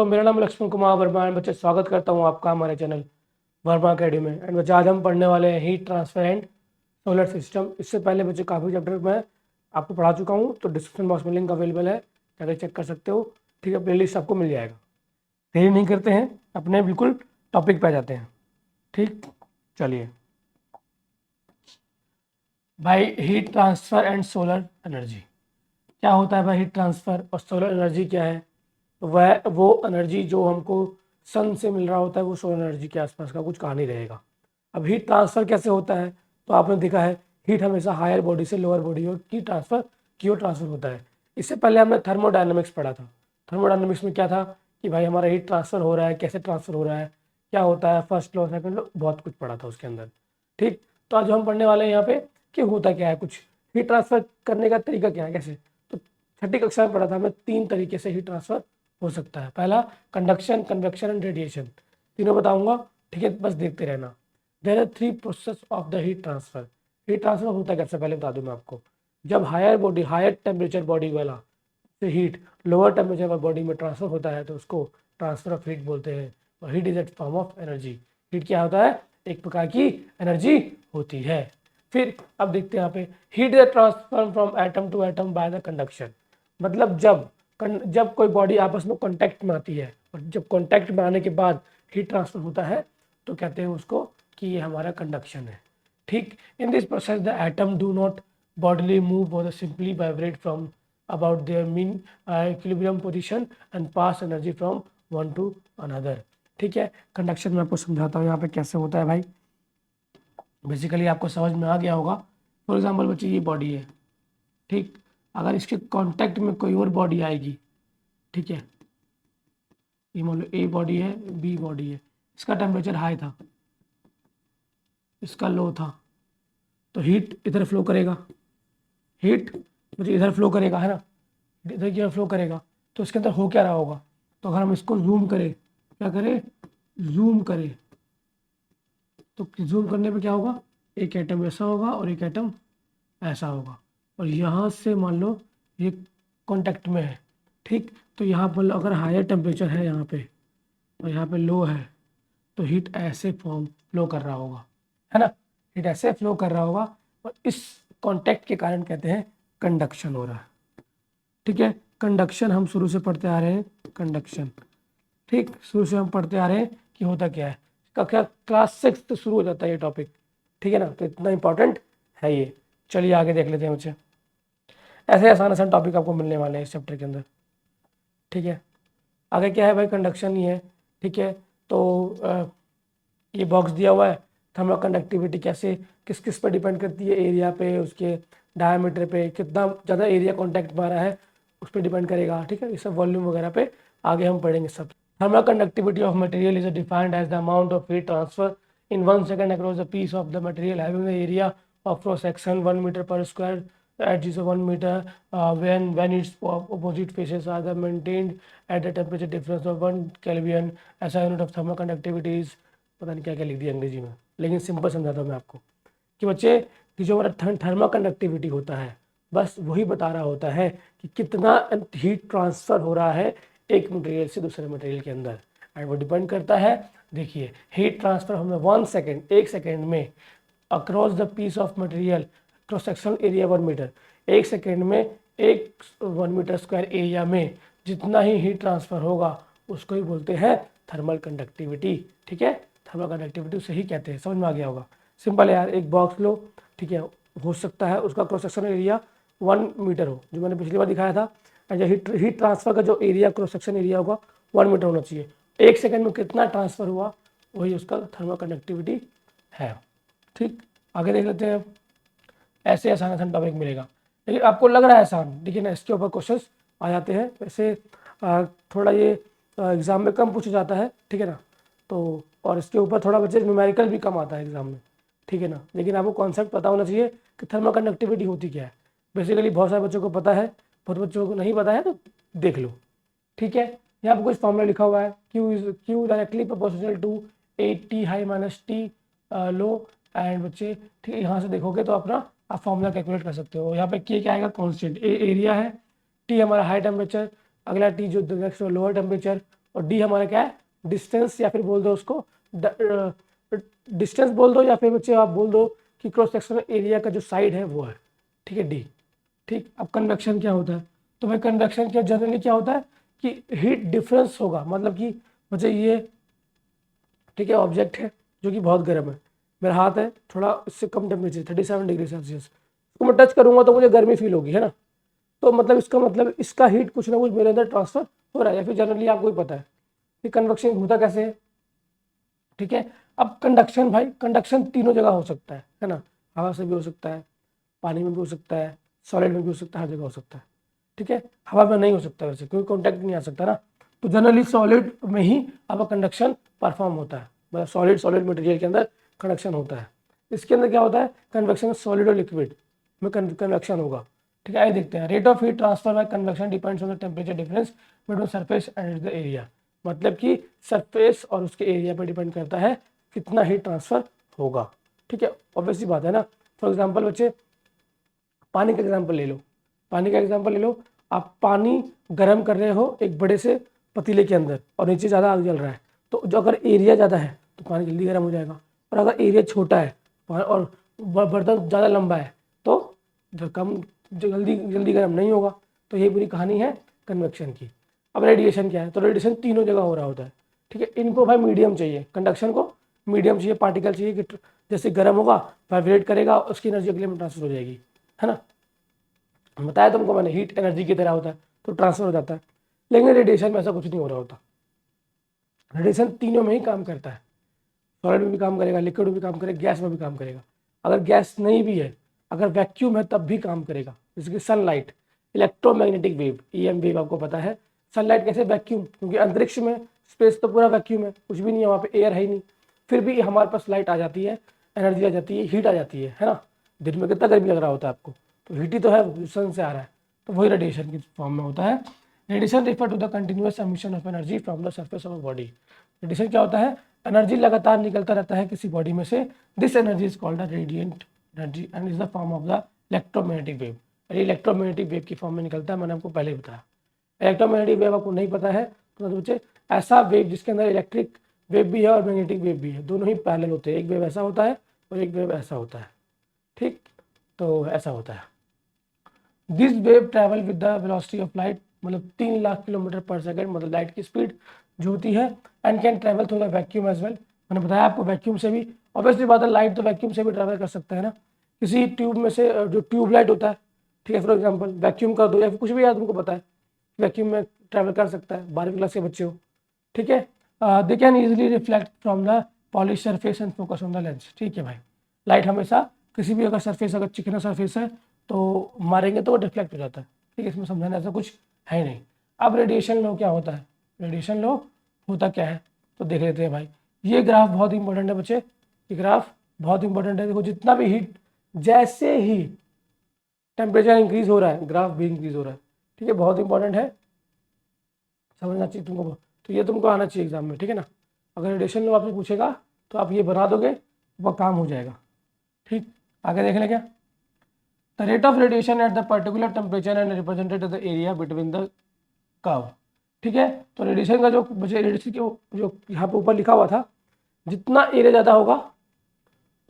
तो मेरा नाम लक्ष्मण कुमार वर्मा है बच्चे, स्वागत करता हूँ आपका हमारे चैनल वर्मा अकेडमी में। एंड बच्चे आज हम पढ़ने वाले हैं heat transfer and solar system. इससे पहले बच्चे काफ़ी चैप्टर मैं आपको पढ़ा चुका हूँ, तो डिस्क्रिप्शन बॉक्स में लिंक अवेलेबल है, जाकर चेक कर सकते हो। ठीक है, प्लेलिस्ट आपको मिल जाएगा। देरी नहीं करते हैं, अपने बिल्कुल टॉपिक पे आ जाते हैं। ठीक, चलिए भाई, heat transfer and solar energy क्या होता है भाई? हीट ट्रांसफ़र और सोलर एनर्जी क्या है? वह वो एनर्जी जो हमको सन से मिल रहा होता है, वो सोलर एनर्जी के आसपास का कुछ कहानी रहेगा। अब हीट ट्रांसफ़र कैसे होता है? तो आपने देखा है हीट हमेशा हायर बॉडी से लोअर बॉडी की ओर ट्रांसफ़र होता है। इससे पहले हमने थर्मोडायनामिक्स पढ़ा था। थर्मोडायनामिक्स में क्या था कि भाई हमारा हीट ट्रांसफ़र हो रहा है, कैसे ट्रांसफ़र हो रहा है, क्या होता है, फर्स्ट लॉ सेकंड लॉ, बहुत कुछ पढ़ा था उसके अंदर। ठीक, तो आज हम पढ़ने वाले हैं यहाँ पे कि होता क्या है, कुछ हीट ट्रांसफ़र करने का तरीका क्या है, कैसे। तो छठी कक्षा में पढ़ा था हमें 3 तरीके से हीट ट्रांसफ़र हो सकता है। पहला कंडक्शन, कन्वेक्शन एंड रेडिएशन, तीनों बताऊंगा। ठीक है, बस देखते रहना। There are 3 process of the heat transfer. Heat transfer होता है कैसे, पहले बता दूं मैं आपको। जब हायर टेम्परेचर बॉडी वाला से हीट लोअर टेम्परेचर बॉडी में ट्रांसफ़र होता है तो उसको ट्रांसफ़र ऑफ हीट बोलते हैं। और heat is a form of energy. Heat क्या होता है? एक प्रकार की एनर्जी होती है। फिर अब देखते हैं यहाँ पे, heat is transfer from atom to atom by the conduction. मतलब जब कोई बॉडी आपस में कांटेक्ट में आती है और जब कांटेक्ट में आने के बाद हीट ट्रांसफर होता है तो कहते हैं उसको कि ये हमारा कंडक्शन है। ठीक, in this process the atom do not bodily move or simply vibrate from about their mean equilibrium position and pass energy from one to another। ठीक है, कंडक्शन में आपको समझाता हूँ यहाँ पे कैसे होता है भाई। बेसिकली आपको समझ में आ गया होगा। फॉर एग्जांपल बच्चे, ये बॉडी है। ठीक, अगर इसके कांटेक्ट में कोई और बॉडी आएगी, ठीक है, ये मान लो ए बॉडी है, बी बॉडी है, इसका टेम्परेचर हाई था, इसका लो था, तो हीट इधर फ्लो करेगा। हीट मुझे इधर फ्लो करेगा, है ना, इधर की फ्लो करेगा। तो इसके अंदर हो क्या रहा होगा? तो अगर हम इसको जूम करें, क्या करें, जूम करें, तो जूम करने पे क्या होगा, एक एटम ऐसा होगा और एक एटम ऐसा होगा, और यहाँ से मान लो ये कांटेक्ट में है। ठीक, तो यहाँ पर अगर हायर टेम्परेचर है यहाँ पे और यहाँ पे लो है, तो हीट ऐसे फ्लो कर रहा होगा, है ना, हीट ऐसे फ्लो कर रहा होगा, और इस कांटेक्ट के कारण कहते हैं कंडक्शन हो रहा है। ठीक है, कंडक्शन हम शुरू से पढ़ते आ रहे हैं, कंडक्शन। ठीक, शुरू से हम पढ़ते आ रहे हैं कि होता क्या है। कक्षा क्लास 6 से शुरू हो जाता है ये टॉपिक। ठीक है ना, तो इतना इंपॉर्टेंट है ये। चलिए आगे देख लेते हैं बच्चे। ऐसे आसान आसान टॉपिक आपको मिलने वाले हैं इस चैप्टर के अंदर। ठीक है, आगे क्या है भाई, कंडक्शन ही है। ठीक है, तो ये बॉक्स दिया हुआ है, थर्मल कंडक्टिविटी कैसे किस किस पर डिपेंड करती है, एरिया पे, उसके डायमीटर पे, कितना ज़्यादा एरिया कांटेक्ट में आ रहा है उस पर डिपेंड करेगा। ठीक है, ये सब वॉल्यूम वगैरह पे आगे हम पढ़ेंगे सब। Thermal conductivity of material is defined as the amount of heat transfer in 1 second across the piece of the material having the area of cross section 1 meter per square at 1 meter when its opposite faces are maintained at the temperature difference of 1 Kelvin। ऐसा unit of thermal conductivity is, पता नहीं क्या क्या लिख दिया अंग्रेजी में, लेकिन सिंपल समझाता हूँ मैं आपको कि बच्चे कि जो हमारा थर्मल कंडक्टिविटी होता है, बस वही बता रहा होता है कि कितना हीट ट्रांसफ़र हो रहा है एक मटेरियल से दूसरे मटेरियल के अंदर। एंड वो डिपेंड करता है, देखिए, हीट ट्रांसफ़र हमें 1 सेकेंड, 1 सेकेंड में across the piece of material, cross sectional area 1 meter, 1 second में एक 1 मीटर स्क्वायर एरिया में जितना ही हीट ट्रांसफ़र होगा उसको ही बोलते हैं थर्मल कंडक्टिविटी। ठीक है, थर्मल कंडक्टिविटी उसे ही कहते हैं। समझ में आ गया होगा, सिंपल है यार। एक बॉक्स लो, ठीक है, हो सकता है उसका क्रॉस सेक्शनल एरिया 1 मीटर हो, जो मैंने पिछली बार दिखाया था। एंड हीट ट्रांसफ़र का जो एरिया, क्रॉस सेक्शन एरिया होगा 1 मीटर होना चाहिए। 1 सेकेंड में कितना ट्रांसफ़र हुआ, वही उसका थर्मल कंडक्टिविटी है। ठीक, आगे देख लेते हैं। ऐसे आसान आसान टॉपिक मिलेगा, लेकिन आपको लग रहा है आसान, लेकिन इसके ऊपर क्वेश्चंस आ जाते हैं। वैसे थोड़ा ये एग्ज़ाम में कम पूछा जाता है, ठीक है ना, तो और इसके ऊपर थोड़ा बच्चे न्यूमेरिकल भी कम आता है एग्ज़ाम में, ठीक है ना। लेकिन आपको कॉन्सेप्ट पता होना चाहिए कि थर्मल कंडक्टिविटी होती क्या है। बेसिकली बहुत सारे बच्चों को पता है, बहुत बच्चों को नहीं पता है, तो देख लो। ठीक है, यहाँ पर कुछ फॉर्मूला लिखा हुआ है, Q directly proportional to A T high minus T low. And बच्चे ठीक है, यहाँ से देखोगे तो अपना आप फॉर्मूला कैलकुलेट कर सकते हो। यहाँ पे के क्या आएगा, कांस्टेंट, ए एरिया है, टी हमारा हाई टेम्परेचर, अगला टी जो नेक्स्ट लोअर टेम्परेचर, और डी हमारा क्या है, डिस्टेंस, या फिर बोल दो उसको डिस्टेंस बोल दो, या फिर बच्चे आप बोल दो कि क्रॉस सेक्शनल एरिया का जो साइड है वो है, ठीक है, डी। ठीक, अब कन्वेक्शन क्या होता है, तो भाई कन्वेक्शन क्या जनरली क्या होता है कि हीट डिफरेंस होगा, मतलब कि बच्चे ये, ठीक है, ऑब्जेक्ट है जो कि बहुत गर्म है, मेरा हाथ है थोड़ा इससे कम टेम्परेचर 37 डिग्री सेल्सियस, उसको मैं टच करूंगा तो मुझे गर्मी फील होगी, है ना। तो मतलब इसका मतलब इसका हीट कुछ ना कुछ मेरे अंदर ट्रांसफर हो रहा है, या फिर जनरली आपको ही पता है कि कन्वेक्शन होता कैसे है, ठीक है। अब कंडक्शन, भाई कंडक्शन तीनों जगह हो सकता है ना, हवा से भी हो सकता है, पानी में भी हो सकता है, सॉलिड में भी हो सकता है, हर जगह हो सकता है, ठीक है। हवा में नहीं हो सकता वैसे, क्योंकि कॉन्टैक्ट नहीं आ सकता ना, तो जनरली सॉलिड में ही आपका कंडक्शन परफॉर्म होता है, मतलब सॉलिड सॉलिड मटेरियल के अंदर कंडक्शन होता है। इसके अंदर क्या होता है, कन्वेक्शन सॉलिड और लिक्विड में कन्वेक्शन होगा, ठीक है। आइए देखते हैं, rate of heat transfer by convection depends on the temperature difference between surface and the area, मतलब कि सरफेस और उसके एरिया पर डिपेंड करता है कितना हीट ट्रांसफर होगा, ठीक है, ऑब्वियसली बात है ना। फॉर एग्जाम्पल बच्चे पानी का एग्जाम्पल ले लो, पानी का एग्जाम्पल ले लो, आप पानी गर्म कर रहे हो एक बड़े से पतीले के अंदर और नीचे ज़्यादा आग जल रहा है, तो जो अगर एरिया ज़्यादा है तो पानी जल्दी गर्म हो जाएगा, और अगर एरिया छोटा है और बर्तन ज़्यादा लंबा है तो जो जल्दी जल्दी गर्म नहीं होगा। तो ये पूरी कहानी है कन्वेक्शन की। अब रेडिएशन क्या है, तो रेडिएशन तीनों जगह हो रहा होता है, ठीक है। इनको भाई मीडियम चाहिए, कंडक्शन को मीडियम चाहिए, पार्टिकल चाहिए कि जैसे गर्म होगा वाइब्रेट करेगा, उसकी एनर्जी अगले में ट्रांसफर हो जाएगी, है ना। बताया तुमको मैंने, हीट एनर्जी की तरह होता है तो ट्रांसफर हो जाता है, लेकिन रेडिएशन में ऐसा कुछ नहीं हो रहा होता। रेडिएशन तीनों में ही काम करता है, सॉलिड में भी काम करेगा, लिक्विड में भी काम करेगा, गैस में भी काम करेगा, अगर गैस नहीं भी है, अगर वैक्यूम है तब भी काम करेगा, जैसे कि sunlight, electromagnetic wave, EM wave आपको पता है। सनलाइट कैसे, वैक्यूम, क्योंकि अंतरिक्ष में स्पेस तो पूरा वैक्यूम है, कुछ भी नहीं है वहाँ पे, एयर है ही नहीं, फिर भी हमारे पास लाइट आ जाती है, एनर्जी आ जाती है, हीट आ जाती है ना। दिन में कितना गर्मी लग रहा होता है आपको, तो हीट ही तो है, सन से आ रहा है, तो वही रेडिएशन की फॉर्म में होता है। Radiation refer to the continuous emission of energy from the surface of body. Radiation क्या होता है, एनर्जी लगातार निकलता रहता है किसी बॉडी में से, this energy is called the radiant energy and is the form of the electromagnetic wave. ये इलेक्ट्रोमैग्नेटिक वेव की फॉर्म में निकलता है, मैंने आपको पहले ही बताया। इलेक्ट्रोमैग्नेटिक वेव आपको नहीं पता है तो बच्चे, ऐसा वेव जिसके अंदर इलेक्ट्रिक वेव भी है और मैग्नेटिक वेव भी है, दोनों ही पैरेलल होते हैं, एक वेव ऐसा होता है और एक वेव ऐसा होता है, ठीक, तो ऐसा होता है। This wave travel with the velocity of light, मतलब 3 लाख किलोमीटर पर सेकेंड, मतलब लाइट की स्पीड जो होती है, and can travel through the vacuum as well. मैंने बताया आपको वैक्यूम से भी, ऑब्वियसली बात है, लाइट तो वैक्यूम से भी ट्रैवल कर सकता है ना, किसी ट्यूब में से जो ट्यूब लाइट होता है, ठीक है, फॉर एग्जाम्पल वैक्यूम कर दो या फिर कुछ भी यार तुमको पता है वैक्यूम में ट्रैवल कर सकता है, 12वीं क्लास के बच्चे हो, ठीक है। They can easily reflect from the polish surface and focus on the lens, ठीक है भाई। लाइट हमेशा किसी भी अगर सरफेस, अगर चिकना सरफेस है तो मारेंगे तो वो डिफ्लेक्ट हो जाता है, ठीक है, इसमें समझाने ऐसा कुछ है ही नहीं। अब रेडिएशन लो क्या होता है, रेडिएशन लो होता क्या है तो देख लेते हैं भाई। ये ग्राफ बहुत इंपॉर्टेंट है बच्चे, ये ग्राफ बहुत इंपॉर्टेंट है, देखो जितना भी हीट, जैसे ही टेम्परेचर इंक्रीज हो रहा है ग्राफ भी इंक्रीज हो रहा है, ठीक है, बहुत इंपॉर्टेंट है, समझना चाहिए तुमको, तो ये तुमको आना चाहिए एग्जाम में, ठीक है ना। अगर रेडिएशन लो आपसे पूछेगा तो आप ये बना दोगे, वह काम हो जाएगा, ठीक। आगे देख लें क्या, the rate of radiation at the particular temperature and represented the area between the curve, ठीक है। तो रेडिएशन का जो मुझे रेडिएशन के जो यहाँ पे ऊपर लिखा हुआ था, जितना एरिया ज़्यादा होगा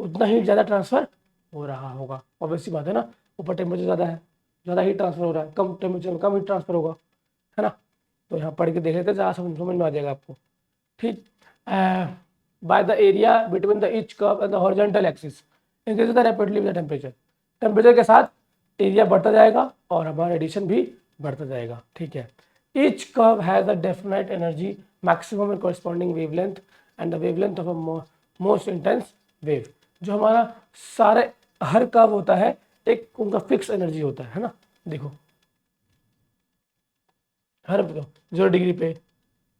उतना हीट ज़्यादा ट्रांसफर हो रहा होगा, ऑब्वियसली बात है ना, ऊपर टेम्परेचर ज़्यादा है, ज़्यादा हीट ट्रांसफर हो रहा है, कम टेम्परेचर में कम हीट ट्रांसफर होगा, है ना। तो यहाँ पढ़ के देख लेते हैं, ज़्यादा समझ में आ जाएगा आपको, ठीक। By the area between the each curve and the horizontal axis increase the rapidly with the temperature, temperature के साथ एरिया बढ़ता जाएगा और हमारा रेडिएशन भी बढ़ता जाएगा, ठीक है। Each curve has a definite energy maximum and corresponding wavelength and the wavelength of a most intense wave. जो हमारा सारे हर कर्व होता है एक उनका फिक्स एनर्जी होता है ना, देखो हर 0 डिग्री पे,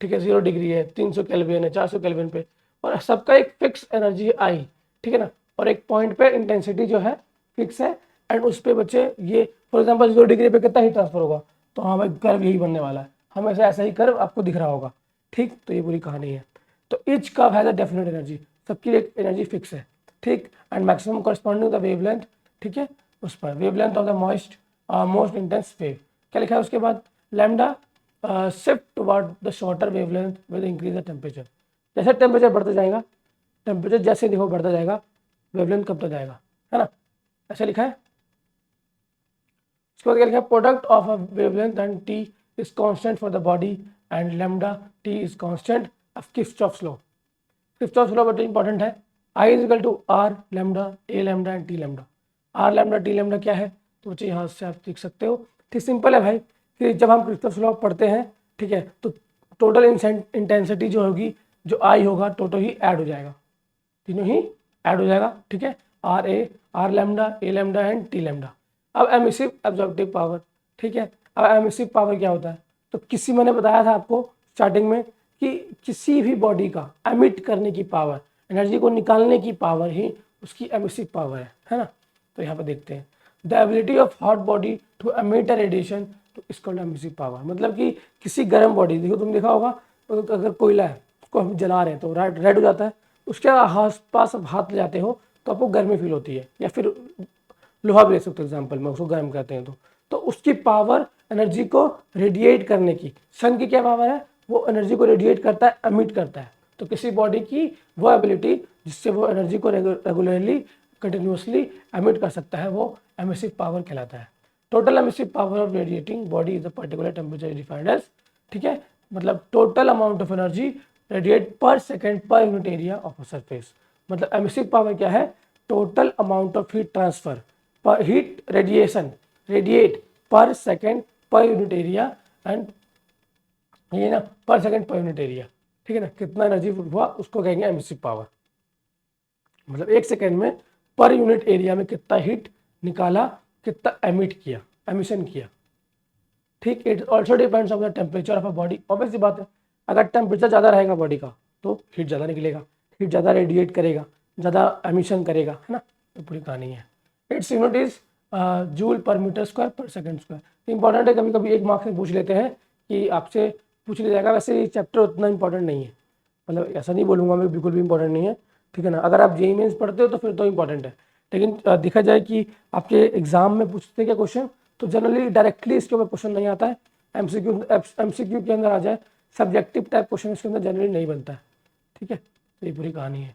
ठीक है, 0 डिग्री है, 300 केल्विन है, 400 केल्विन पे, और सबका एक फिक्स एनर्जी आई, ठीक है ना, और एक पॉइंट पे इंटेंसिटी जो है फिक्स है, एंड उस पे बच्चे ये फॉर एग्जांपल 0 डिग्री पे कितना हीट ट्रांसफर होगा, तो हाँ भाई कर्व यही बनने वाला है, हमेशा ऐसा ही कर्व आपको दिख रहा होगा, ठीक। तो ये पूरी कहानी है। तो each curve has a definite energy, सबकी एक एनर्जी फिक्स है, ठीक, and maximum corresponding the wavelength, ठीक है, उस पर wavelength of the most intense wave क्या लिखा है उसके बाद, lambda shift toward the shorter wavelength with increase the temperature. जैसे टेम्परेचर बढ़ता जाएगा, टेम्परेचर जैसे देखो बढ़ता जाएगा, वेवलेंथ कब तक जाएगा, है ना, ऐसा लिखा है। उसके बाद क्या लिखा है, product of a wavelength and T is constant for the body and lambda T is constant of Kirchhoff's law. Kirchhoff's law बड़ा इंपॉर्टेंट है। I is equal to R lambda A lambda and T lambda. R lambda T lambda क्या है, तो बच्चे यहाँ से आप देख सकते हो। ठीक, सिंपल है भाई कि जब हम किर्चॉफ्स लॉ पढ़ते हैं, ठीक है, तो टोटल इंटेंसिटी जो होगी, जो आई होगा, टोटल ही ऐड हो जाएगा, तीनों ही ऐड हो जाएगा। ठीक है, R A, R lambda, A lambda and T lambda. अब एमिसिव एब्जॉर्प्टिव पावर, ठीक है, अब एमिसिव पावर क्या होता है, तो किसी मैंने बताया था आपको स्टार्टिंग में कि किसी भी बॉडी का एमिट करने की पावर, एनर्जी को निकालने की पावर ही उसकी एमिसिव पावर है ना। तो यहाँ पे देखते हैं, the ability of hot body to emit a radiation तो इसको एमिसिव पावर, मतलब कि किसी गर्म बॉडी, देखो तुम देखा होगा अगर कोयला है उसको हम जला रहे हैं तो रेड हो जाता है, उसके आस पास आप हाथ ले जाते हो तो आपको गर्मी फील होती है, या फिर लोहा भी ले सकते हो एग्जाम्पल में, उसको गर्म करते हैं तो उसकी पावर एनर्जी को रेडिएट करने की, सन की क्या पावर है, वो एनर्जी को रेडिएट करता है, एमिट करता है। तो किसी बॉडी की वो एबिलिटी जिससे वो एनर्जी को रेगुलरली कंटिन्यूसली एमिट कर सकता है, वो एमिसिव पावर कहलाता है। Total emissive power of radiating body is the particular temperature defined as, ठीक है, मतलब total amount of energy radiate per second per unit area of a surface. मतलब एमिसिव पावर क्या है, total amount of heat transfer per heat radiation radiate per second per unit area, and ये ना पर second per unit area, ठीक है ना, कितना एनर्जी हुआ उसको कहेंगे एमिसिव पावर। मतलब एक सेकेंड में पर यूनिट एरिया में कितना हीट निकाला, कितना एमिट किया, एमिशन किया। ठीक, it also depends on the temperature of a body. Obvious सी बात है, अगर टेम्परेचर ज़्यादा रहेगा बॉडी का तो हीट ज़्यादा निकलेगा, हीट ज़्यादा रेडिएट करेगा, ज़्यादा एमिशन करेगा, है ना, तो पूरी कहानी है। Its unit is joule per meter square per second square. Important है, कभी कभी एक मार्क्स में पूछ लेते हैं कि आपसे पूछ लिया जाएगा। वैसे ये चैप्टर उतना इंपॉर्टेंट नहीं है, मतलब ऐसा नहीं बोलूँगा मैं, बिल्कुल भी इंपॉर्टेंट नहीं है, ठीक है ना। अगर आप जेईई मेंस पढ़ते हो तो फिर तो इंपॉर्टेंट है, लेकिन देखा जाए कि आपके एग्जाम में पूछते हैं क्या क्वेश्चन, तो जनरली डायरेक्टली इसके ऊपर क्वेश्चन नहीं आता है। एमसीक्यू के अंदर आ जाए, सब्जेक्टिव टाइप क्वेश्चन इसके अंदर जनरली नहीं बनता है, ठीक है। तो ये पूरी कहानी है।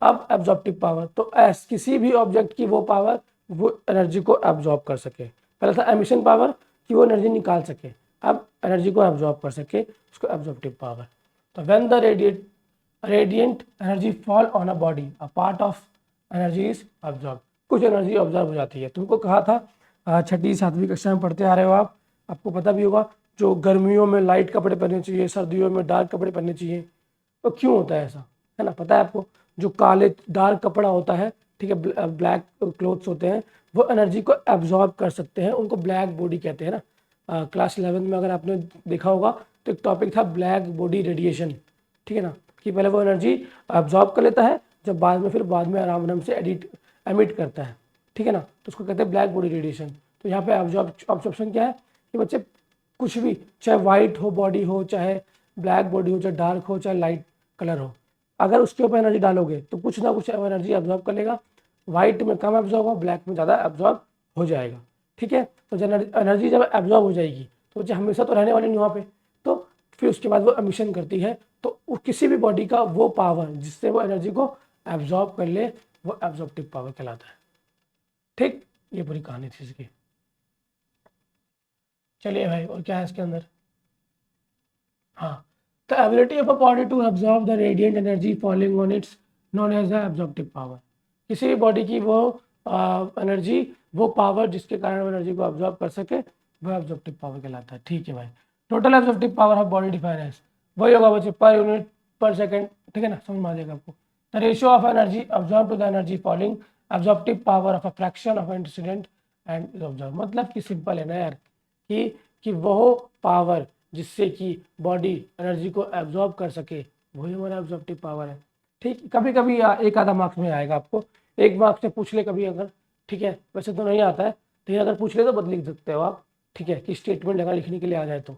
अब एब्जॉर्प्टिव पावर, तो किसी भी ऑब्जेक्ट की वो पावर वो एनर्जी को एब्जॉर्ब कर सके। पहले था एमिशन पावर कि वो एनर्जी निकाल सके, अब एनर्जी को एब्जॉर्ब कर सके, उसको एब्जॉर्प्टिव पावर। तो when the radiant energy fall on a body, a part of energy is absorb. कुछ एनर्जी ऑब्जॉर्ब हो जाती है। तुमको कहा था छठी सातवीं कक्षा में पढ़ते आ रहे हो आप, आपको पता भी होगा, जो गर्मियों में लाइट कपड़े पहनने चाहिए, सर्दियों में डार्क कपड़े पहनने चाहिए। तो क्यों होता है ऐसा, है ना, पता है आपको। जो काले डार्क कपड़ा होता है, ठीक है, ब्लैक क्लोथ्स होते हैं, वो एनर्जी को एब्जॉर्ब कर सकते हैं, उनको ब्लैक बॉडी कहते हैं ना। क्लास 11 में अगर आपने देखा होगा तो एक टॉपिक था ब्लैक बॉडी रेडिएशन, ठीक है ना, कि पहले वो एनर्जी एब्जॉर्ब कर लेता है, जब बाद में आराम आराम से एमिट करता है, ठीक है ना, तो उसको कहते हैं ब्लैक बॉडी रेडिएशन। तो यहाँ पे ऑब्जॉर्प्शन क्या है कि बच्चे कुछ भी, चाहे वाइट हो बॉडी हो, चाहे ब्लैक बॉडी हो, चाहे डार्क हो, चाहे लाइट कलर हो, अगर उसके ऊपर एनर्जी डालोगे तो कुछ ना कुछ एनर्जी एब्जॉर्ब कर लेगा। वाइट में कम एब्जॉर्ब हो, ब्लैक में ज़्यादा एब्जॉर्ब हो जाएगा, ठीक है। तो जब एनर्जी जब एब्जॉर्ब हो जाएगी तो बच्चे हमेशा तो रहने वाली नहीं वहाँ पे, तो फिर उसके बाद वो एमिशन करती है। तो किसी भी बॉडी का वो पावर जिससे वो एनर्जी को एब्जॉर्ब कर ले, वो एब्जॉर्प्टिव पावर कहलाता है। ठीक, ये पूरी कहानी थी इसकी। चलिए भाई, और क्या है इसके अंदर, हाँ, the ability of a body to absorb the radiant energy falling on its known as the absorptive power. किसी भी बॉडी की वो एनर्जी, वो पावर जिसके कारण वो एनर्जी को एब्जॉर्ब कर सके, वो एब्जॉर्प्टिव पावर कहलाता है। ठीक है भाई, total absorptive power of body define as, वही होगा बच्चे पर यूनिट पर सेकेंड, ठीक है ना, समझ में आ जाएगा आपको। The ratio of energy absorb to the energy falling, absorptive power of a fraction of incident and absorb. मतलब कि सिंपल है ना यार, कि वो पावर जिससे कि बॉडी एनर्जी को एब्जॉर्ब कर सके, वही हमारा एब्जॉर्प्टिव पावर है। ठीक, कभी कभी एक आधा मार्क्स में आएगा आपको, एक मार्क्स से पूछ ले कभी अगर, ठीक है, वैसे तो नहीं आता है, लेकिन अगर पूछ ले तो बदल लिख सकते हो आप, ठीक है, कि स्टेटमेंट अगर लिखने के लिए आ जाए तो।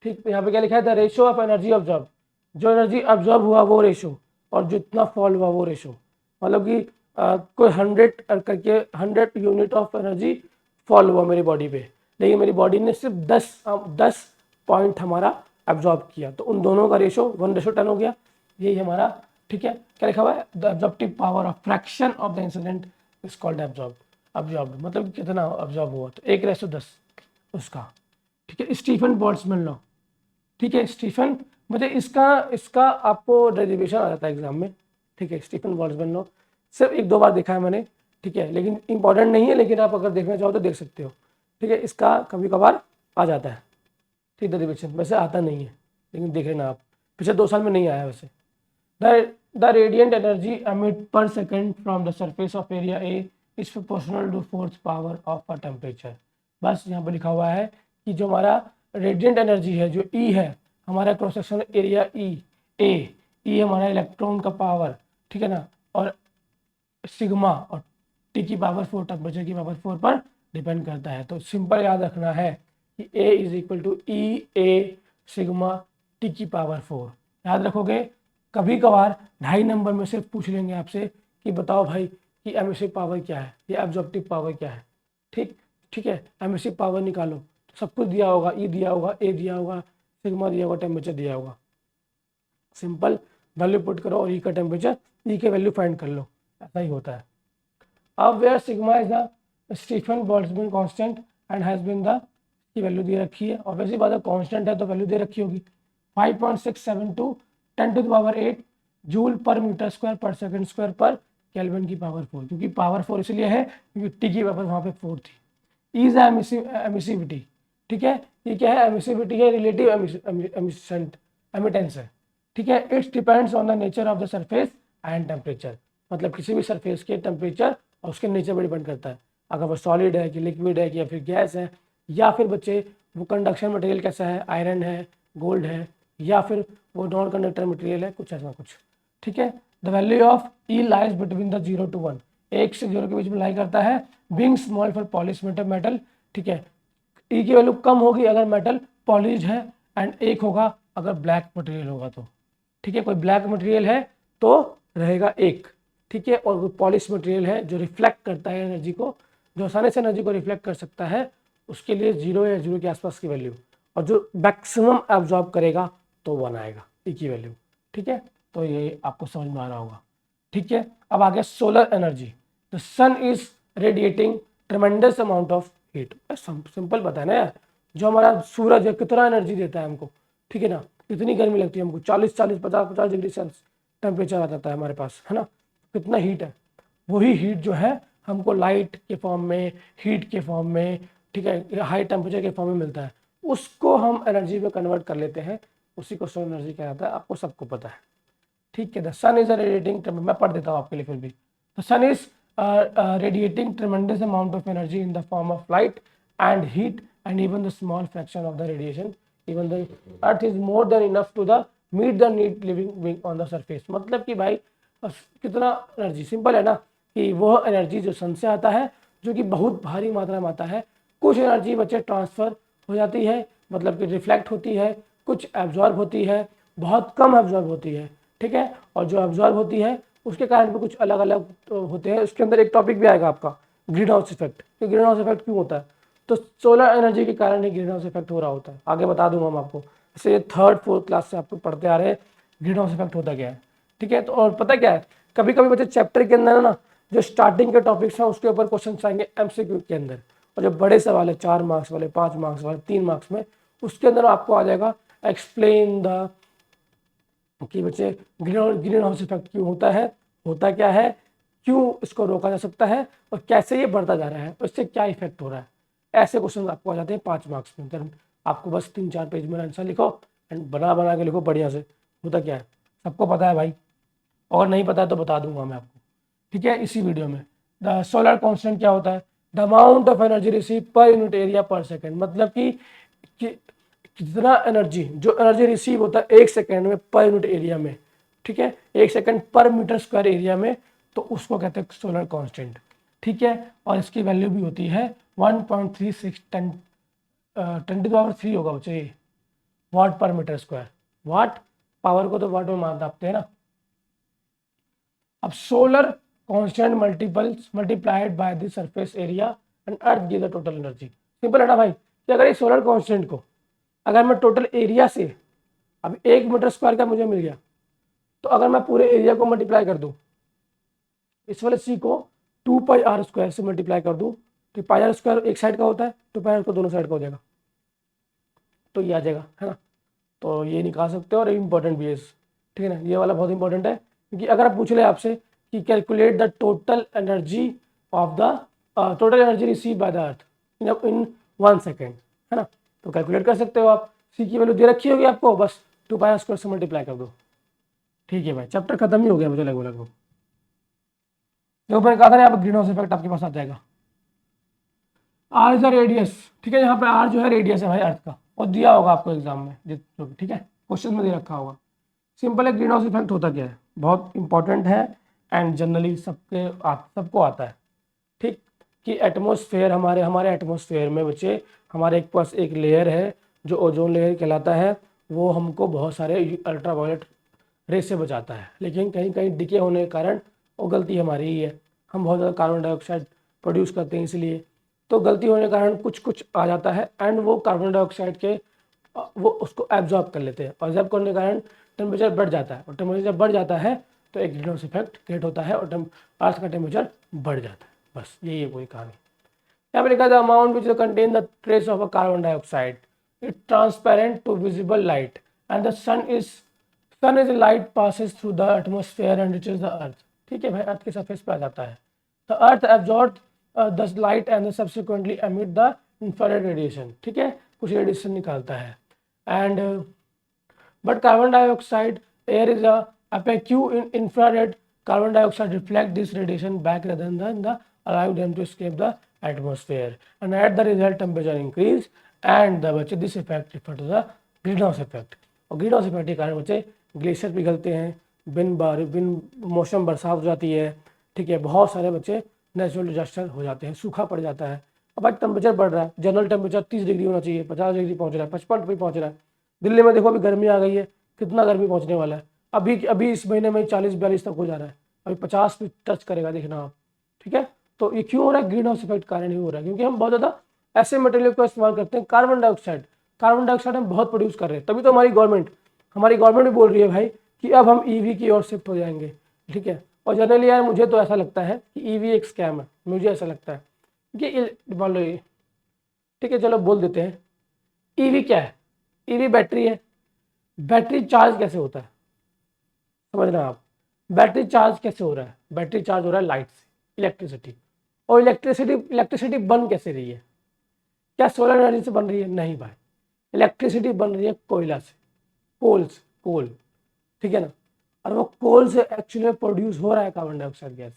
ठीक, तो यहाँ पे क्या लिखा है, the ratio of energy absorb, जो एनर्जी ऑब्जॉर्ब हुआ वो रेशो, और जितना फॉल हुआ वो रेशो। मतलब कि कोई 100 करके 100 यूनिट ऑफ एनर्जी फॉल हुआ मेरी बॉडी पे, लेकिन मेरी बॉडी ने सिर्फ 10 पॉइंट हमारा एब्जॉर्ब किया, तो उन दोनों का रेशो 1:10 हो गया, यही हमारा, ठीक है। क्या लिखा हुआ है, the absorptive power of fraction of the incident is called absorbed, मतलब कितना एब्जॉर्ब हुआ, तो 1:10 उसका, ठीक है। स्टीफन बोल्ट्जमैन लॉ, ठीक है। स्टीफन मुझे इसका इसका आपको डेरिवेशन आ जाता है एग्जाम में, ठीक है। स्टीफन बोल्ट्जमैन लॉ सिर्फ 1-2 बार देखा है मैंने, ठीक है, लेकिन इंपॉर्टेंट नहीं है, लेकिन आप अगर देखना चाहो तो देख सकते हो, ठीक है। इसका कभी कभार आ जाता है, ठीक, डेरिवेशन वैसे आता नहीं है, लेकिन देख लेना आप, पिछले 2 साल में नहीं आया वैसे। The radiant energy emit per second from the surface of area A is proportional to fourth power of a temperature. बस यहाँ पर लिखा हुआ है कि जो हमारा रेडिएंट एनर्जी है, जो ई है, हमारा क्रॉस सेक्शनल एरिया ई हमारा इलेक्ट्रॉन का पावर, ठीक है ना, और सिग्मा और टी की पावर 4 टेम्परेचर की पावर 4 पर डिपेंड करता है। तो सिंपल याद रखना है कि A is equal to e A sigma T की पावर 4, याद रखोगे। कभी कभार 2.5 नंबर में सिर्फ पूछ लेंगे आपसे कि बताओ भाई कि एमिसिव पावर क्या है या एब्जॉर्प्टिव पावर क्या है, ठीक है। एमिसिव पावर निकालो, तो सब कुछ दिया होगा, ई दिया होगा, ए दिया होगा, सिग्मा दिया होगा, टेम्परेचर दिया होगा, सिंपल वैल्यू पुट करो और ई का टेम्परेचर, ई के वैल्यू फाइंड कर लो, ऐसा ही होता है। अब where sigma is the Stefan Boltzmann constant and has been the, की वैल्यू दे रखी है, ऑब्वियसली बात है कांस्टेंट है तो वैल्यू दे रखी होगी, 5.672 10⁸ joule per meter square per second square पर केल्विन की पावर 4, क्योंकि पावर 4 इसलिए है क्योंकि टी की पावर वहाँ पे 4 थी। इज एमिसिविटी, ठीक है, ये क्या है, एमिसिविटी है, रिलेटिव एमिटेंस है, ठीक है। It's depends on the nature of the surface and temperature, मतलब किसी भी सरफेस के टेम्परेचर और उसके नेचर पर डिपेंड करता है, अगर वो सॉलिड है कि लिक्विड है कि या फिर गैस है, या फिर बच्चे वो कंडक्शन मटेरियल कैसा है, आयरन है, गोल्ड है, या फिर वो नॉन कंडक्टर मटेरियल है, कुछ ऐसा कुछ, ठीक है। The value of E lies between the 0 to 1, 1 से 0 के बीच में लाई करता है, being small for polish metal, ठीक है। ई की वैल्यू कम होगी अगर मेटल पॉलिश है, एंड 1 होगा अगर ब्लैक मटेरियल होगा तो, ठीक है। कोई ब्लैक मटेरियल है तो रहेगा 1, ठीक है, और कोई पॉलिश मटेरियल है जो रिफ्लेक्ट करता है एनर्जी को, जो आसानी से एनर्जी को रिफ्लेक्ट कर सकता है, उसके लिए 0 या 0 के आसपास की वैल्यू, और जो मैक्सिमम एब्जॉर्ब करेगा तो 1 आएगा ई की वैल्यू, ठीक है। तो ये आपको समझ में आ रहा होगा, ठीक है। अब आगे solar energy, the sun is radiating tremendous amount of heat, simple पता है ना यार, जो हमारा सूरज है कितना एनर्जी देता है हमको, ठीक है ना, कितनी गर्मी लगती है हमको, 40 50 डिग्री सेल्सियस टेम्परेचर आ जाता है हमारे पास, है ना, कितना हीट है, वही हीट जो है हमको लाइट के फॉर्म में, हीट के फॉर्म में, ठीक है, हाई टेम्परेचर के फॉर्म में मिलता है, उसको हम एनर्जी में कन्वर्ट कर लेते हैं, उसी को सोलर एनर्जी कहा जाता है, आपको सबको पता है, ठीक है। द सन इज रेडिएटिंग, मैं पढ़ देता हूँ आपके लिए फिर भी, the sun is radiating tremendous amount of energy in the form of light and heat and even the small fraction of the radiation, even the earth is more than enough to the meet the need living being on the surface, मतलब कि भाई कितना energy, simple है ना, कि वह energy जो सन से आता है, जो कि बहुत भारी मात्रा में आता है, कुछ एनर्जी बच्चे ट्रांसफ़र हो जाती है, मतलब कि रिफ्लेक्ट होती है, कुछ एब्जॉर्ब होती है, बहुत कम एब्जॉर्ब होती है, ठीक है, और जो एब्जॉर्ब होती है उसके कारण भी कुछ अलग अलग होते हैं। उसके अंदर एक टॉपिक भी आएगा आपका ग्रीन हाउस इफेक्ट, कि ग्रीन हाउस इफेक्ट क्यों होता है, तो सोलर एनर्जी के कारण ही ग्रीन हाउस इफेक्ट हो रहा होता है, आगे बता दूंगा मैं आपको, जैसे 3rd 4th क्लास से आपको पढ़ते आ रहे हैं ग्रीन हाउस इफेक्ट होता क्या है, ठीक है। तो और पता क्या है, कभी कभी बच्चे चैप्टर के अंदर ना जो स्टार्टिंग के टॉपिक्स हैं उसके ऊपर क्वेश्चन आएंगे एमसीक्यू के अंदर, और जो बड़े सवाल है 4 मार्क्स वाले, 5 मार्क्स वाले, 3 मार्क्स में, उसके अंदर आपको आ जाएगा एक्सप्लेन द, कि बच्चे ग्रीन हाउस इफेक्ट क्यों होता है, होता क्या है, क्यों इसको रोका जा सकता है, और कैसे ये बढ़ता जा रहा है, और इससे क्या इफेक्ट हो रहा है, ऐसे क्वेश्चन आपको आ जाते हैं 5 मार्क्स में। तो आपको बस 3-4 पेज में आंसर लिखो एंड बना के लिखो बढ़िया से, होता क्या है सबको पता है भाई, और नहीं पता है तो बता दूंगा मैं आपको, ठीक है, इसी वीडियो में। द सोलर कांस्टेंट क्या होता है, the amount of energy receive पर यूनिट एरिया पर सेकेंड, मतलब कि कितना एनर्जी, जो एनर्जी रिसीव होता है 1 सेकेंड में पर यूनिट एरिया में, ठीक है, 1 सेकेंड पर मीटर स्क्वायर एरिया में, तो उसको कहते हैं सोलर कांस्टेंट, ठीक है। और इसकी वैल्यू भी होती है 1.36 10⁻³ होगा बच्चे, वाट पर मीटर स्क्वायर, वाट पावर को तो वाट में मापते हैं ना। अब solar constant multiplied by the surface area and earth give the total energy, simple है ना भाई, कि अगर इस सोलर कांस्टेंट को अगर मैं टोटल एरिया से, अब 1 मीटर स्क्वायर का मुझे मिल गया, तो अगर मैं पूरे एरिया को मल्टीप्लाई कर दूँ, इस वाले सी को 2πr² से मल्टीप्लाई कर दूँ, तो πr² एक साइड का होता है, 2πr को दोनों साइड का हो जाएगा, तो ये आ जाएगा, है ना। तो ये निकाल सकते हो और इम्पोर्टेंट भी है, ठीक है ना, ये वाला बहुत इंपॉर्टेंट है, क्योंकि अगर आप पूछ ले आपसे कि calculate the total energy of the total energy receive by the earth in 1 second, है ना, तो कैलकुलेट कर सकते हो आप। सी की वैल्यू दे रखी होगी आपको, बस 2πr² से मल्टीप्लाई कर दो, ठीक है भाई, चैप्टर खत्म ही हो गया मुझे लगभग। जो मैंने कहा था ना, यहाँ पर ग्रीन हाउस इफेक्ट आपके पास आ जाएगा। आर इज द रेडियस, ठीक है, यहाँ पे आर जो है रेडियस है भाई अर्थ का, और दिया होगा आपको एग्जाम में, ठीक है, क्वेश्चन में दे रखा होगा। सिंपल है, ग्रीन हाउस इफेक्ट होता क्या है, बहुत इंपॉर्टेंट है एंड जनरली सबको आता है, ठीक, कि एटमॉस्फेयर, हमारे एटमॉस्फेयर में बच्चे हमारे पास एक लेयर है जो ओजोन लेयर कहलाता है, वो हमको बहुत सारे अल्ट्रावायलेट रे से बचाता है, लेकिन कहीं कहीं डिके होने के कारण वो गलती हमारी ही है, हम बहुत ज़्यादा कार्बन डाइऑक्साइड प्रोड्यूस करते हैं, इसलिए तो गलती होने के कारण कुछ कुछ आ जाता है एंड वो कार्बन डाइऑक्साइड के वो उसको एब्जॉर्ब कर लेते हैं, और एब्जॉर्ब करने के कारण टेम्परेचर बढ़ जाता है, और टेम्परेचर जब बढ़ जाता है तो एक ग्रीन हाउस इफेक्ट क्रिएट होता है और अर्थ का टेम्परेचर बढ़ जाता है, बस यही है पूरी कहानी। यहाँ पे लिखा था amount which contain the trace of a carbon dioxide, it transparent to visible light and the sun is light passes through the atmosphere and reaches the earth, ठीक है भाई, अर्थ के सरफेस पे आ जाता है। The earth absorb the light and subsequently emit the infrared radiation, ठीक है, कुछ रेडिएशन निकालता है and but carbon dioxide air is opaque in infrared, carbon dioxide reflect this radiation back rather than allow them to escape the atmosphere, and at the result temperature increase and the बच्चे this effect refer to the greenhouse effect। और green house effect के कारण बच्चे glacier पिघलते हैं, बिन मौसम बरसात हो जाती है, ठीक है, बहुत सारे बच्चे नेचुरल डिजास्टर हो जाते हैं, सूखा पड़ जाता है। अब भाई टेम्परेचर बढ़ रहा है, जनरल टेम्परेचर 30 डिग्री होना चाहिए, 50 डिग्री पहुँच रहा है, 55 डिग्री पहुँच रहा है। दिल्ली में देखो अभी गर्मी आ गई है, कितना गर्मी पहुँचने वाला है, अभी इस महीने में 40-42 तक हो जा रहा है, अभी 50 भी टच करेगा, देखना आप, ठीक है। तो ये क्यों हो रहा है, ग्रीन हाउस इफेक्ट कारण ही हो रहा है, क्योंकि हम बहुत ज़्यादा ऐसे मटेरियल का इस्तेमाल करते हैं, कार्बन डाइऑक्साइड हम बहुत प्रोड्यूस कर रहे हैं, तभी तो हमारी गवर्नमेंट भी बोल रही है भाई कि अब हम ईवी की ओर शिफ्ट हो जाएंगे, ठीक है। और जनरली यार मुझे तो ऐसा लगता है कि ईवी एक स्कैम है, मुझे ऐसा लगता है कि मान लो ये, ठीक है, चलो बोल देते हैं ईवी क्या है, ईवी बैटरी है, बैटरी चार्ज कैसे होता है, समझना आप, बैटरी चार्ज कैसे हो रहा है, बैटरी चार्ज हो रहा है लाइट से, इलेक्ट्रिसिटी, और इलेक्ट्रिसिटी बन कैसे रही है, क्या सोलर एनर्जी से बन रही है, नहीं भाई, इलेक्ट्रिसिटी बन रही है कोयला से, कोल, ठीक है ना, और वो कोल से एक्चुअली प्रोड्यूस हो रहा है carbon dioxide gas,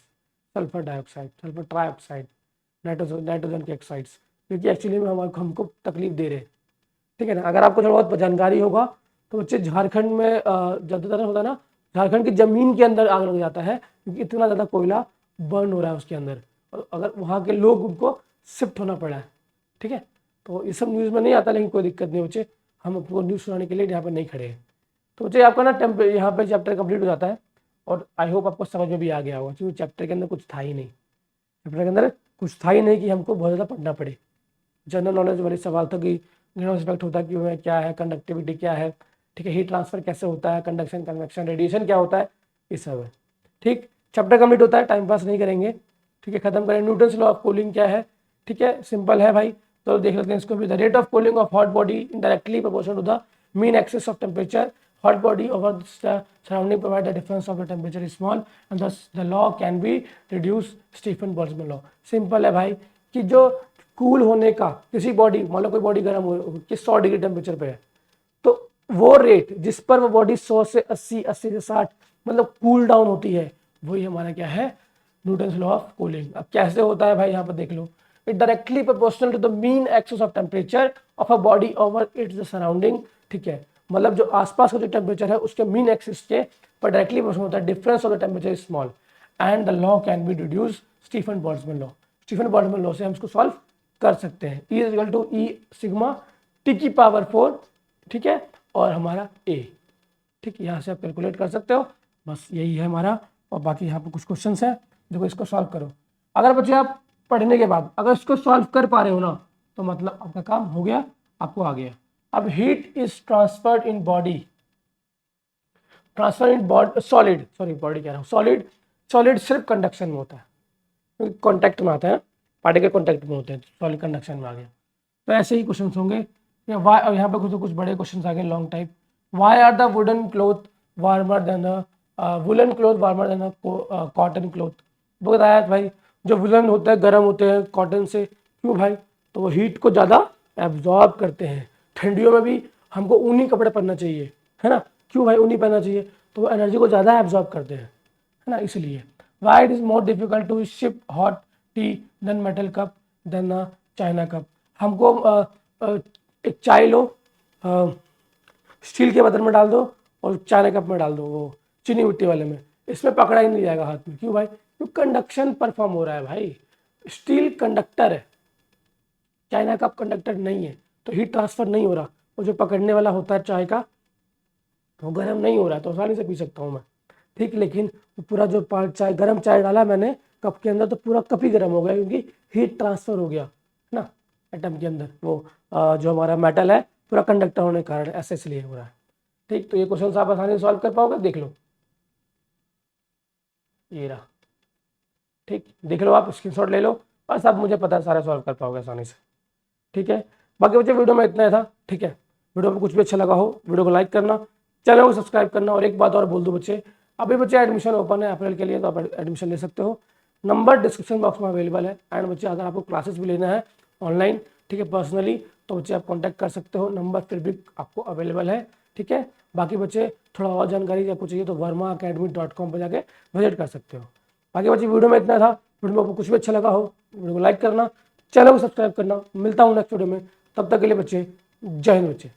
sulphur dioxide, sulphur trioxide, nitrogen के ऑक्साइड्स, क्योंकि एक्चुअली में हमको तकलीफ दे रहे हैं, ठीक है ना। अगर आपको थोड़ा बहुत जानकारी होगा तो बच्चे झारखंड में ज़्यादातर होता है ना, झारखंड की ज़मीन के अंदर आग लग जाता है, क्योंकि इतना ज़्यादा कोयला बर्न हो रहा है उसके अंदर, और अगर वहाँ के लोग उनको शिफ्ट होना पड़ा है, ठीक है। तो ये सब न्यूज़ में नहीं आता, लेकिन कोई दिक्कत नहीं बच्चे, हम आपको न्यूज़ सुनाने के लिए यहाँ पर नहीं खड़े हैं। तो बच्चे आपका ना यहाँ पर चैप्टर कंप्लीट हो जाता है, और आई होप आपको समझ में भी आ गया होगा, क्योंकि चैप्टर के अंदर कुछ था ही नहीं, चैप्टर के अंदर कुछ था ही नहीं कि हमको बहुत ज़्यादा पढ़ना पड़े। जनरल नॉलेज वाले सवाल था कि ग्रीन हाउस इफेक्ट होता क्यों है, क्या है, कंडक्टिविटी क्या है, ठीक है, हीट ट्रांसफर कैसे होता है, कंडक्शन, कन्वेक्शन, रेडिएशन क्या होता है, ये सब है, ठीक। चैप्टर कंप्लीट होता है, टाइम पास नहीं करेंगे, ठीक है, खत्म करें। न्यूटन्स लॉ ऑफ कूलिंग क्या है, ठीक है, सिंपल है भाई, तो देख लेते हैं इसको भी। The rate of cooling of hot body directly proportional to the mean axis of temperature, hot body over the surrounding provide the difference of the temperature is small and thus the law can be reduced, Stephen Boltzmann law. Simple है भाई कि जो cool होने का किसी body, मान लो कोई body गर्म हो कि 100 डिग्री टेम्परेचर पे है, तो वो रेट जिस पर वो बॉडी 100 से 80, 80 से 60 मतलब कूल डाउन होती है, वही हमारा क्या है, न्यूटन्स लॉ ऑफ कूलिंग। अब कैसे होता है भाई, यहाँ पर देख लो, it directly proportional to the mean axis of temperature of a body over its surrounding, ठीक है, मतलब जो आसपास का जो टेम्परेचर है उसके मीन एक्सिस के पर डायरेक्टली प्रोपोर्शनल होता है, difference of the temperature is small and the law can be reduce, Stefan Boltzmann law. Stefan Boltzmann law से हम इसको सॉल्व कर सकते हैं। E is equal to E sigma T की पावर 4, ठीक है, और हमारा ए, ठीक, यहाँ से आप कैलकुलेट कर सकते हो, बस यही है हमारा। और बाकी यहाँ पर कुछ क्वेश्चन है, देखो इसको सॉल्व करो। अगर बच्चे आप पढ़ने के बाद अगर इसको सॉल्व कर पा रहे हो ना, तो मतलब आपका काम हो गया, आपको आ गया। अब heat is transferred in body, transfer in body solid, sorry body कह रहा हूँ, सॉलिड, सॉलिड सिर्फ कंडक्शन में होता है, कॉन्टैक्ट में आता है, पार्टिकल कॉन्टैक्ट में होते हैं, सॉलिड कंडक्शन में आ गया। तो ऐसे ही क्वेश्चन होंगे। या वाई, यहाँ पे कुछ बड़े क्वेश्चन आ गए long type. Why are the wooden cloth warmer than woolen cloth warmer than cotton cloth. वो बताया भाई जो वुलन होता है गर्म होते हैं कॉटन से, क्यों भाई? तो वो हीट को ज़्यादा एब्जॉर्ब करते हैं। ठंडियों में भी हमको ऊनी कपड़े पहनना चाहिए, है ना? क्यों भाई ऊनी पहनना चाहिए? तो वो एनर्जी को ज़्यादा एब्जॉर्ब करते हैं, है ना, इसलिए। Why it is more difficult to sip hot tea than metal cup than china cup. हमको एक चाय लो, स्टील के बर्तन में डाल दो और चाइना कप में डाल दो, वो चीनी मिट्टी वाले में, इसमें पकड़ा ही नहीं जाएगा हाथ में। क्यों भाई? क्योंकि कंडक्शन परफॉर्म हो रहा है भाई। स्टील कंडक्टर है, चाइना कप कंडक्टर नहीं है, तो हीट ट्रांसफर नहीं हो रहा। वो जो पकड़ने वाला होता है चाय का, वो गर्म नहीं हो रहा है, तो आसानी से पी सकता हूँ मैं, ठीक। लेकिन पूरा जो चाय गर्म चाय डाला मैंने कप के अंदर, तो पूरा कप ही गर्म हो गया, क्योंकि हीट ट्रांसफर हो गया, है ना, एटम के अंदर। वो जो हमारा मेटल है पूरा कंडक्टर होने के कारण ऐसे इसलिए हो रहा है, ठीक। तो ये क्वेश्चन आप आसानी से सॉल्व कर पाओगे, देख लो, ये रहा, ठीक, देख लो, आप स्क्रीनशॉट ले लो, बस अब मुझे पता है सारा सॉल्व कर पाओगे आसानी से, ठीक है। बाकी बच्चे वीडियो में इतना ही था, ठीक है। वीडियो में कुछ भी अच्छा लगा हो वीडियो को लाइक करना, चैनल को सब्सक्राइब करना। और एक बात और बोल दूं बच्चे, अभी बच्चे एडमिशन ओपन है अप्रैल के लिए, तो आप एडमिशन ले सकते हो। नंबर डिस्क्रिप्शन बॉक्स में अवेलेबल है। एंड बच्चे अगर आपको क्लासेस भी लेना है ऑनलाइन, ठीक है, पर्सनली, तो बच्चे आप कॉन्टैक्ट कर सकते हो, नंबर फिर भी आपको अवेलेबल है, ठीक है। बाकी बच्चे थोड़ा और जानकारी आपको चाहिए तो vermaacademy.com पर जाके विजिट कर सकते हो। बाकी बच्चे वीडियो में इतना था। वीडियो में आपको कुछ भी अच्छा लगा हो वीडियो को लाइक करना, चैनल को सब्सक्राइब करना। मिलता हूँ नेक्स्ट वीडियो में, तब तक के लिए बच्चे जय हिंद बच्चे।